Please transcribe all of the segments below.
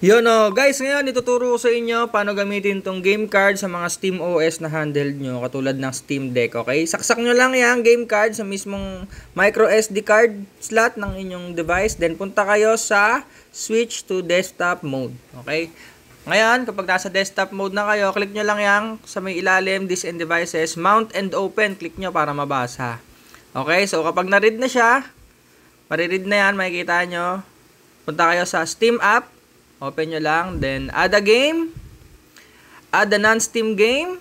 Yun o, guys, ngayon ituturo ko sa inyo paano gamitin tong game card sa mga Steam OS na handheld nyo, katulad ng Steam Deck, okay? Saksak nyo lang yung game card sa mismong micro SD card slot ng inyong device, then punta kayo sa switch to desktop mode, okay? Ngayon, kapag nasa desktop mode na kayo, click nyo lang yang sa may ilalim, Disk and Devices, Mount and Open, click nyo para mabasa. Okay, so kapag na-read na siya, mariread na yan, makikita nyo, punta kayo sa Steam app, open nyo lang, then add a game, add a non-Steam game,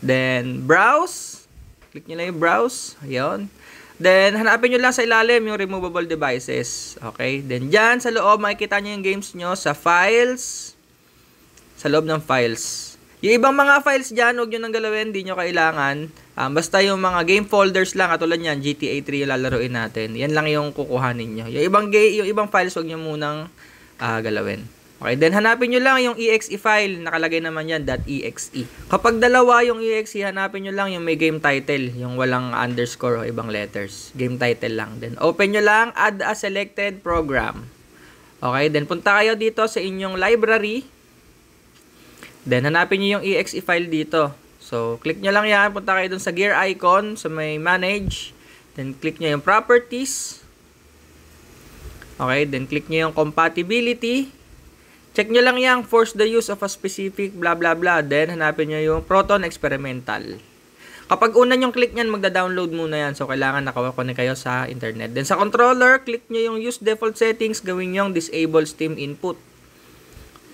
then browse, click nyo lang yung browse, ayun. Then hanapin nyo lang sa ilalim yung removable devices, okay. Then dyan sa loob, makikita nyo yung games nyo sa files, sa loob ng files. Yung ibang mga files dyan, huwag nyo nang galawin, di nyo kailangan. Basta yung mga game folders lang, katulad yan, GTA 3 yung lalaroin natin. Yan lang yung kukuhanin nyo. Yung ibang files, huwag nyo munang galawin. Okay, then hanapin nyo lang yung exe file, nakalagay naman yan, .exe. Kapag dalawa yung exe, hanapin nyo lang yung may game title, yung walang underscore o ibang letters. Game title lang. Then open nyo lang, add a selected program. Okay, then punta kayo dito sa inyong library. Then hanapin nyo yung exe file dito. So, click nyo lang yan, punta kayo dun sa gear icon, sa may manage. Then click nyo yung properties. Okay, then click nyo yung compatibility. Check nyo lang yung force the use of a specific blah blah blah. Then hanapin nyo yung Proton Experimental. Kapag una nyong click nyan, magda-download muna yan. So kailangan nakakonect kayo sa internet. Then sa controller, click nyo yung use default settings. Gawin yung disable Steam input.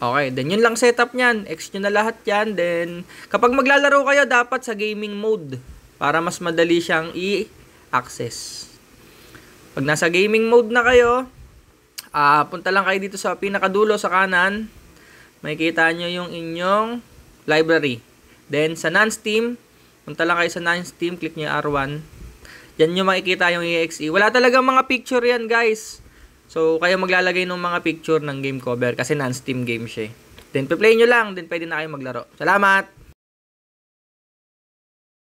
Okay, then yun lang setup nyan. X nyo na lahat yan. Then kapag maglalaro kayo, dapat sa gaming mode. Para mas madali siyang i-access. Pag nasa gaming mode na kayo, punta lang kayo dito sa pinakadulo sa kanan. Makikita nyo yung inyong library. Then sa non-Steam, punta lang kayo sa non-Steam, click nyo yung R1. Yan nyo makikita yung exe. Wala talagang mga picture yan, guys. So kayo maglalagay ng mga picture ng game cover kasi non-Steam game siya. Then play nyo lang, then pwede na kayo maglaro. Salamat!